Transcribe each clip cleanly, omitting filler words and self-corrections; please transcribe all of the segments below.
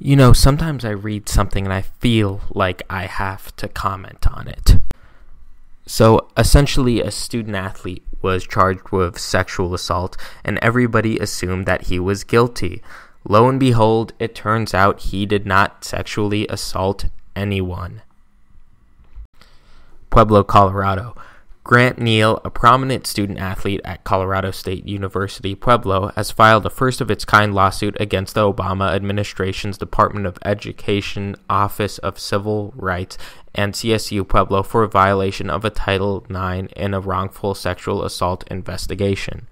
Sometimes I read something and I feel like I have to comment on it. So, essentially, a student athlete was charged with sexual assault, and everybody assumed that he was guilty. Lo and behold, it turns out he did not sexually assault anyone. Pueblo, Colorado. Grant Neal, a prominent student athlete at Colorado State University, Pueblo, has filed a first-of-its-kind lawsuit against the Obama administration's Department of Education, Office of Civil Rights, and CSU Pueblo for violation of a Title IX in a wrongful sexual assault investigation.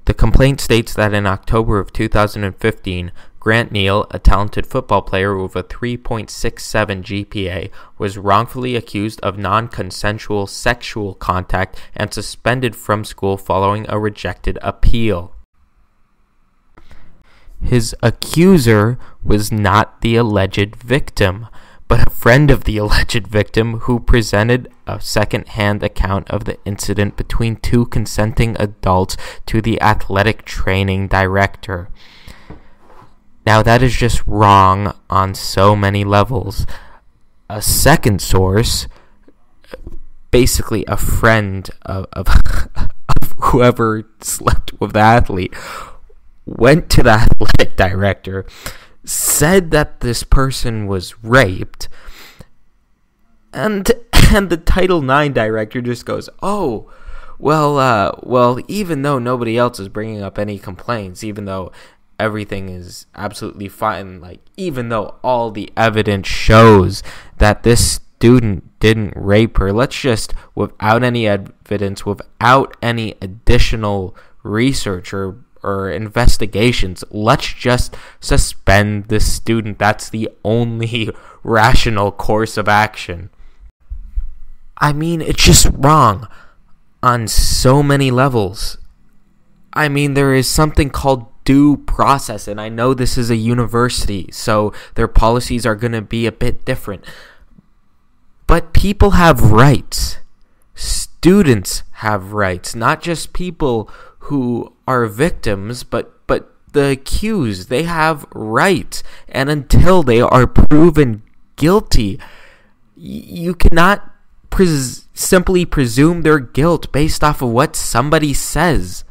The complaint states that in October of 2015, Grant Neal, a talented football player with a 3.67 GPA, was wrongfully accused of non-consensual sexual contact and suspended from school following a rejected appeal. His accuser was not the alleged victim, but a friend of the alleged victim who presented a second-hand account of the incident between two consenting adults to the athletic training director. Now, that is just wrong on so many levels. A second source, basically a friend of whoever slept with the athlete, went to the athletic director, said that this person was raped, and the Title IX director just goes, "Oh, well, even though nobody else is bringing up any complaints, even though everything is absolutely fine, like even though all the evidence shows that this student didn't rape her, let's just, without any evidence, without any additional research or investigations, let's just suspend the student. That's the only rational course of action." I mean, it's just wrong on so many levels. I mean, there is something called due process, and I know this is a university, so their policies are going to be a bit different. But people have rights. Students have rights, not just people who are victims, but the accused. They have rights, and until they are proven guilty, you cannot simply presume their guilt based off of what somebody says.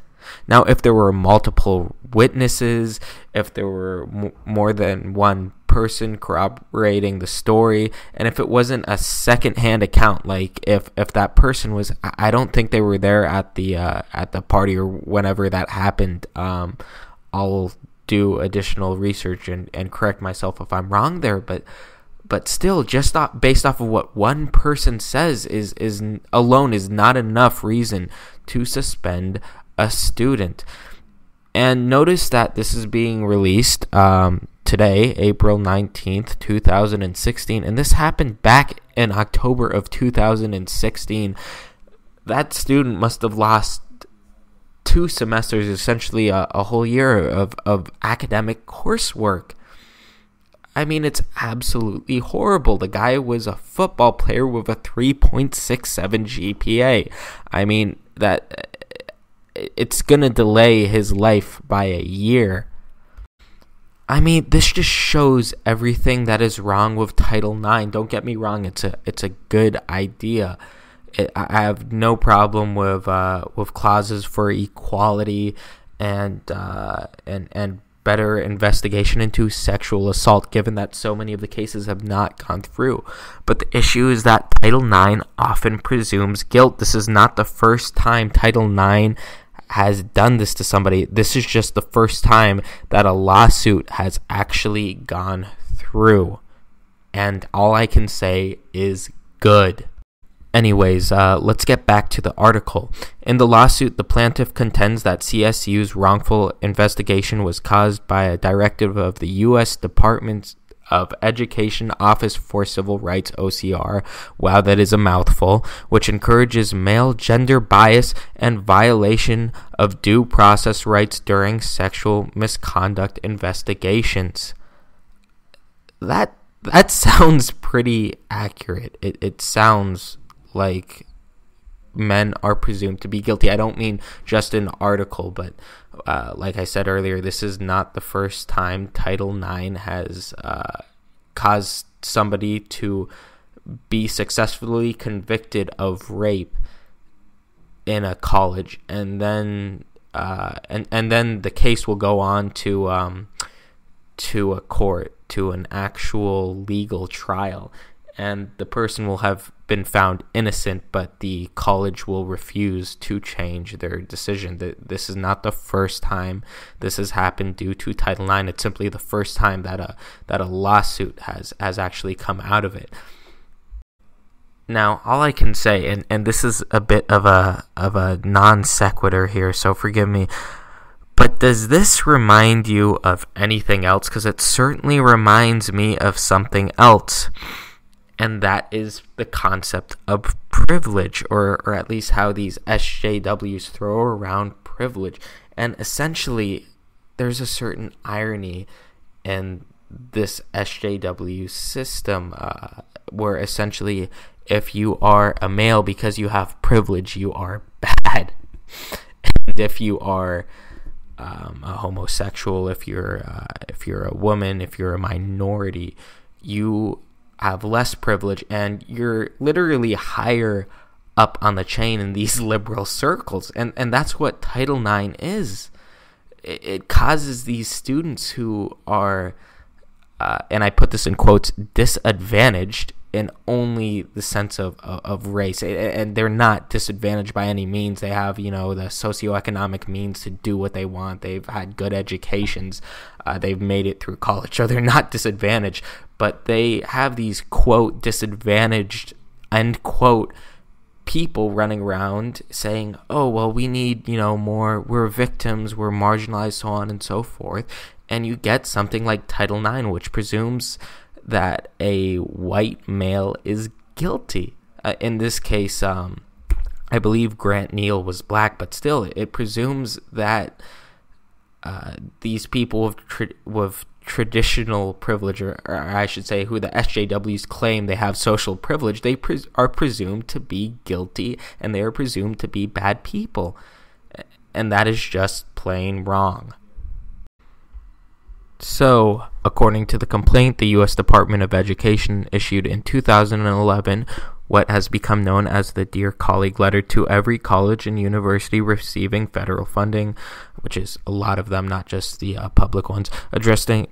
Now, if there were multiple witnesses, if there were more than one person corroborating the story, and if it wasn't a second-hand account, like if that person was, I don't think they were there at the party or whenever that happened. I'll do additional research and correct myself if I'm wrong there, but still, just based off of what one person says is alone is not enough reason to suspend a student. And notice that this is being released today, April 19th, 2016, and this happened back in October of 2016. That student must have lost 2 semesters, essentially a whole year of academic coursework. I mean, it's absolutely horrible. The guy was a football player with a 3.67 GPA. I mean, that it's going to delay his life by a year. I mean, this just shows everything that is wrong with Title IX. Don't get me wrong, it's a good idea. I have no problem with clauses for equality and better investigation into sexual assault, given that so many of the cases have not gone through. But the issue is that Title IX often presumes guilt. This is not the first time Title IX has done this to somebody. This is just the first time that a lawsuit has actually gone through. And all I can say is good. Anyways, let's get back to the article. In the lawsuit, the plaintiff contends that CSU's wrongful investigation was caused by a directive of the U.S. Department of Education Office for Civil Rights, OCR, wow, that is a mouthful, which encourages male gender bias and violation of due process rights during sexual misconduct investigations. That sounds pretty accurate. It sounds like men are presumed to be guilty. I don't mean just an article, but like I said earlier, this is not the first time Title IX has caused somebody to be successfully convicted of rape in a college, and then and then the case will go on to a court, to an actual legal trial, and the person will have been found innocent, but the college will refuse to change their decision. This is not the first time this has happened due to Title IX. It's simply the first time that a lawsuit has actually come out of it. Now, all I can say, and this is a bit of a non sequitur here, so forgive me, but does this remind you of anything else? Because it certainly reminds me of something else, and that is the concept of privilege, or at least how these SJWs throw around privilege. And essentially, there's a certain irony in this SJW system, where essentially, if you are a male, because you have privilege, you are bad. And if you are a homosexual, if you're a woman, if you're a minority, you have less privilege, and you're literally higher up on the chain in these liberal circles. And that's what Title IX is. It causes these students who are, and I put this in quotes, disadvantaged in only the sense of race, and they're not disadvantaged by any means. They have, the socioeconomic means to do what they want. They've had good educations. They've made it through college, so they're not disadvantaged. But they have these, quote, disadvantaged, end quote, people running around saying, oh, well, we need, more, we're victims, we're marginalized, so on and so forth. And you get something like Title IX, which presumes that a white male is guilty. In this case, I believe Grant Neal was black, but still, it presumes that these people with traditional privilege, or I should say, who the SJWs claim they have social privilege, they are presumed to be guilty, and they are presumed to be bad people. And that is just plain wrong. So, according to the complaint, the U.S. Department of Education issued in 2011 what has become known as the Dear Colleague letter to every college and university receiving federal funding, which is a lot of them, not just the public ones, addressing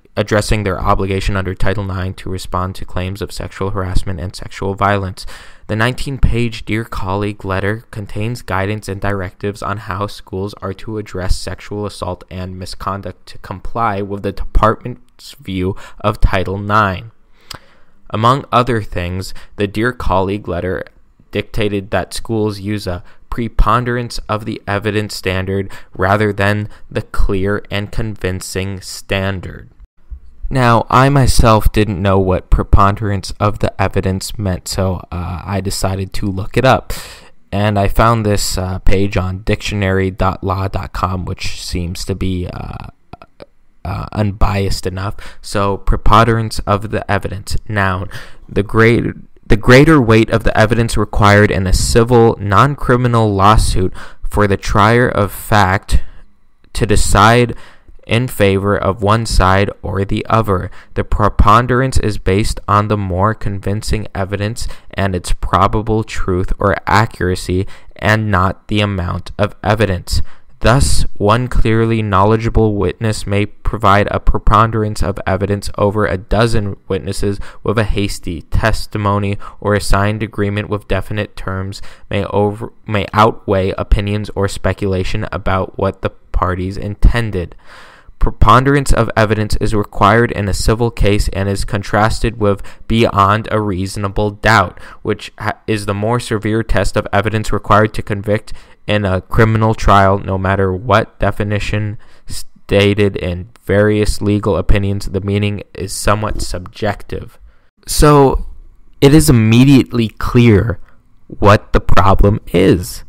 their obligation under Title IX to respond to claims of sexual harassment and sexual violence. The 19-page Dear Colleague letter contains guidance and directives on how schools are to address sexual assault and misconduct to comply with the department's view of Title IX. Among other things, the Dear Colleague letter dictated that schools use a preponderance of the evidence standard rather than the clear and convincing standard. Now, I myself didn't know what preponderance of the evidence meant, so I decided to look it up. And I found this page on dictionary.law.com, which seems to be unbiased enough. So, preponderance of the evidence. Noun, the greater weight of the evidence required in a civil, non-criminal lawsuit for the trier of fact to decide in favor of one side or the other. The preponderance is based on the more convincing evidence and its probable truth or accuracy, and not the amount of evidence. Thus, one clearly knowledgeable witness may provide a preponderance of evidence over a dozen witnesses with a hasty testimony, or a signed agreement with definite terms may outweigh opinions or speculation about what the parties intended. Preponderance of evidence is required in a civil case and is contrasted with beyond a reasonable doubt, which is the more severe test of evidence required to convict in a criminal trial. No matter what definition stated in various legal opinions, the meaning is somewhat subjective. So it is immediately clear what the problem is.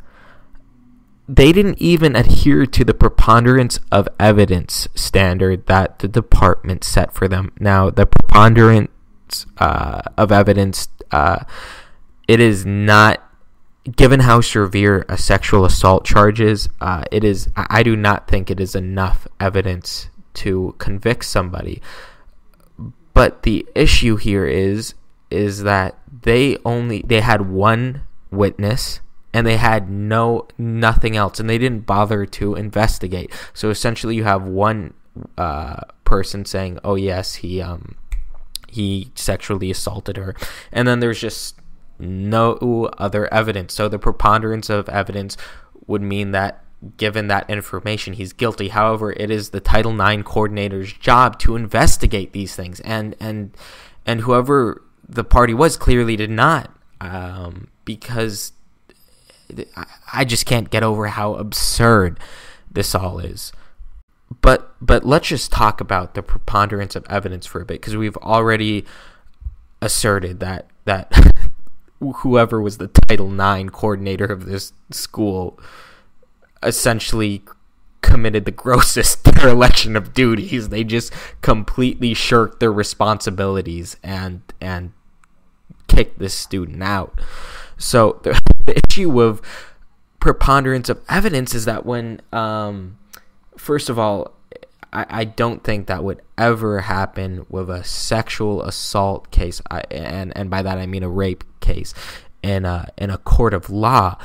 They didn't even adhere to the preponderance of evidence standard that the department set for them. Now, the preponderance of evidence, it is not given how severe a sexual assault charge is, I do not think it is enough evidence to convict somebody. But the issue here is that they had one witness and they had nothing else, and they didn't bother to investigate. So essentially you have one person saying, oh yes, he sexually assaulted her, and then there's just no other evidence. So the preponderance of evidence would mean that given that information, he's guilty. However, it is the Title IX coordinator's job to investigate these things, and whoever the party was clearly did not, because I just can't get over how absurd this all is. But let's just talk about the preponderance of evidence for a bit, because we've already asserted that whoever was the Title IX coordinator of this school essentially committed the grossest dereliction of duties. They just completely shirked their responsibilities and kicked this student out. So the issue of preponderance of evidence is that when, first of all, I don't think that would ever happen with a sexual assault case, and by that I mean a rape case, in a court of law.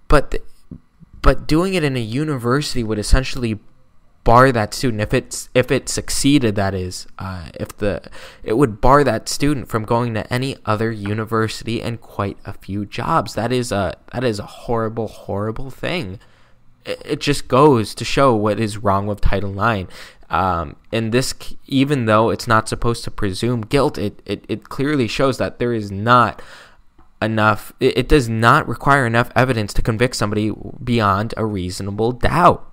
But doing it in a university would essentially bar that student, if it succeeded, that is, it would bar that student from going to any other university and quite a few jobs. That is a horrible thing. It just goes to show what is wrong with Title IX. In this, even though it's not supposed to presume guilt, it clearly shows that there is not enough. It does not require enough evidence to convict somebody beyond a reasonable doubt.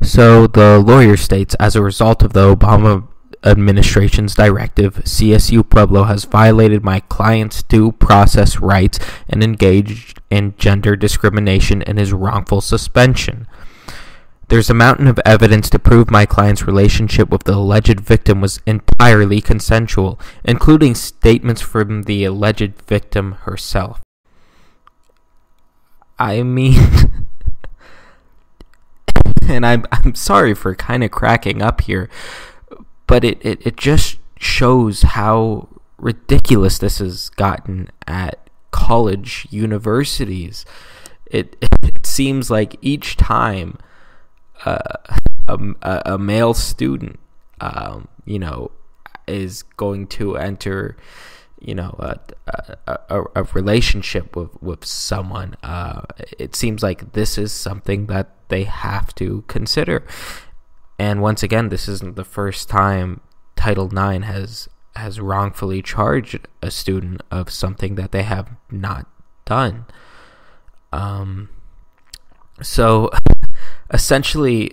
So the lawyer states, as a result of the Obama administration's directive, CSU Pueblo has violated my client's due process rights and engaged in gender discrimination in his wrongful suspension. There's a mountain of evidence to prove my client's relationship with the alleged victim was entirely consensual, including statements from the alleged victim herself. I mean, and I'm sorry for kind of cracking up here, but it just shows how ridiculous this has gotten at college universities. It seems like each time a male student, is going to enter, a relationship with someone, it seems like this is something that they have to consider. And once again, this isn't the first time Title IX has wrongfully charged a student of something that they have not done. So essentially,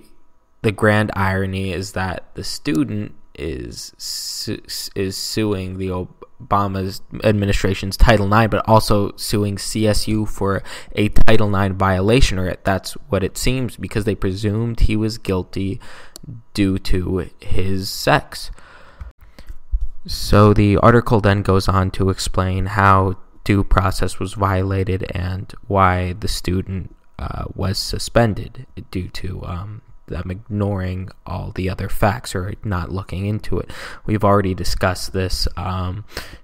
the grand irony is that the student is suing the Obama's administration's Title IX, but also suing CSU for a Title IX violation, or that's what it seems, because they presumed he was guilty due to his sex. So the article then goes on to explain how due process was violated and why the student was suspended due to them ignoring all the other facts or not looking into it. We've already discussed this,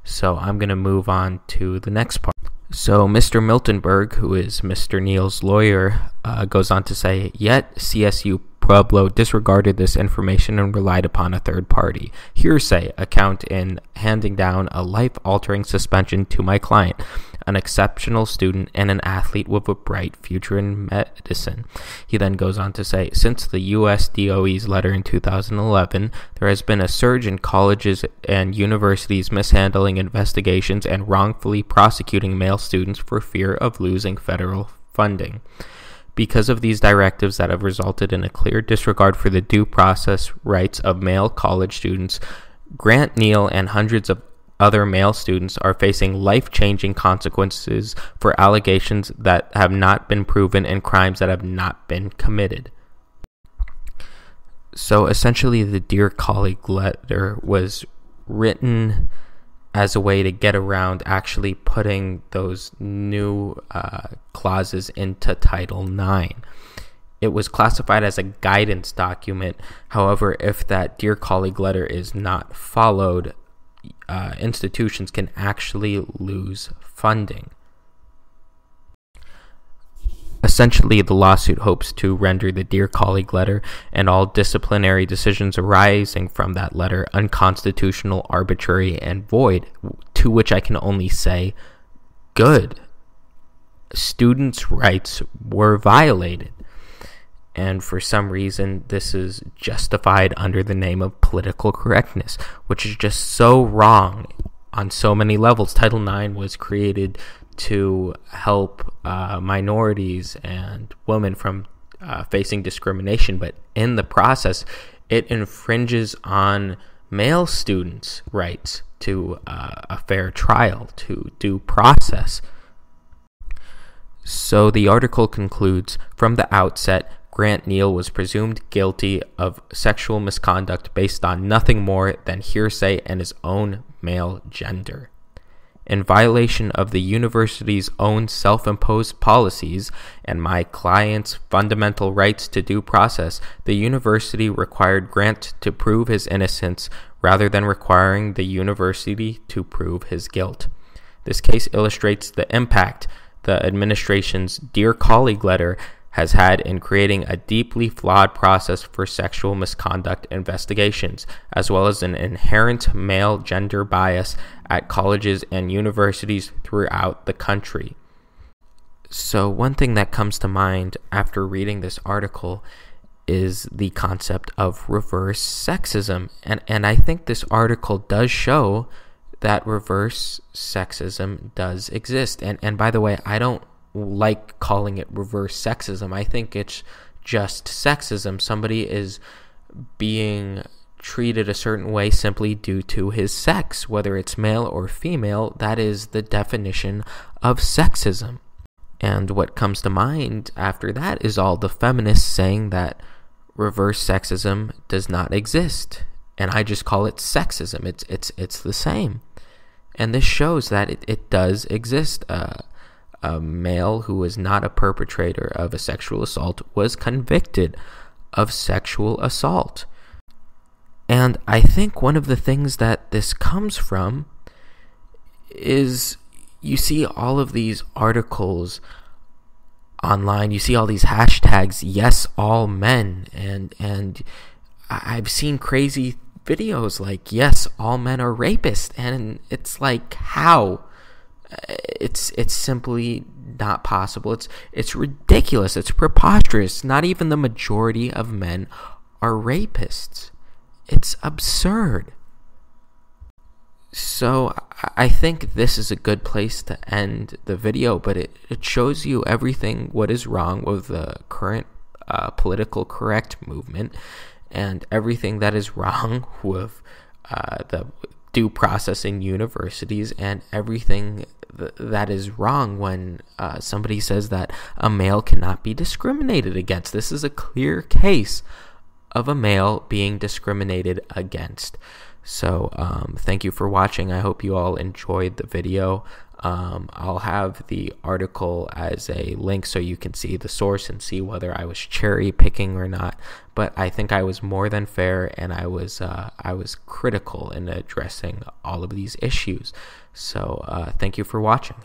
so I'm going to move on to the next part. So Mr. Miltenberg, who is Mr. Neal's lawyer, goes on to say, yet CSU Pueblo disregarded this information and relied upon a third-party hearsay account in handing down a life-altering suspension to my client, an exceptional student and an athlete with a bright future in medicine. He then goes on to say, since the U.S. DOE's letter in 2011, there has been a surge in colleges and universities mishandling investigations and wrongfully prosecuting male students for fear of losing federal funding. Because of these directives that have resulted in a clear disregard for the due process rights of male college students, Grant Neal and hundreds of other male students are facing life-changing consequences for allegations that have not been proven and crimes that have not been committed. So essentially, the Dear Colleague letter was written as a way to get around actually putting those new clauses into Title IX. It was classified as a guidance document. However, if that Dear Colleague letter is not followed, institutions can actually lose funding. Essentially, the lawsuit hopes to render the Dear Colleague letter and all disciplinary decisions arising from that letter unconstitutional, arbitrary, and void, to which I can only say, good. Students' rights were violated. And for some reason, this is justified under the name of political correctness, which is just so wrong on so many levels. Title IX was created to help minorities and women from facing discrimination, but in the process, it infringes on male students' rights to a fair trial, to due process. So the article concludes, from the outset, Grant Neal was presumed guilty of sexual misconduct based on nothing more than hearsay and his own male gender. In violation of the university's own self-imposed policies and my client's fundamental rights to due process, the university required Grant to prove his innocence rather than requiring the university to prove his guilt. This case illustrates the impact the administration's Dear Colleague letter has had in creating a deeply flawed process for sexual misconduct investigations, as well as an inherent male gender bias at colleges and universities throughout the country. So one thing that comes to mind after reading this article is the concept of reverse sexism. And I think this article does show that reverse sexism does exist. And by the way, I don't like calling it reverse sexism. I think it's just sexism. Somebody is being treated a certain way simply due to his sex, whether it's male or female. That is the definition of sexism. And what comes to mind after that is all the feminists saying that reverse sexism does not exist, and I just call it sexism. It's the same. And this shows that it does exist. A male who was not a perpetrator of a sexual assault was convicted of sexual assault. And I think one of the things that this comes from is you see all of these articles online, you see all these hashtags, yes, all men, and I've seen crazy videos like, yes, all men are rapists, and it's like, how? It's simply not possible. It's ridiculous. It's preposterous. Not even the majority of men are rapists. It's absurd. So I think this is a good place to end the video, but it shows you everything what is wrong with the current political correct movement and everything that is wrong with the due process in universities and everything that is wrong when somebody says that a male cannot be discriminated against. This is a clear case of a male being discriminated against. So thank you for watching. I hope you all enjoyed the video. I'll have the article as a link so you can see the source and see whether I was cherry picking or not. But I think I was more than fair, and I was critical in addressing all of these issues. So thank you for watching.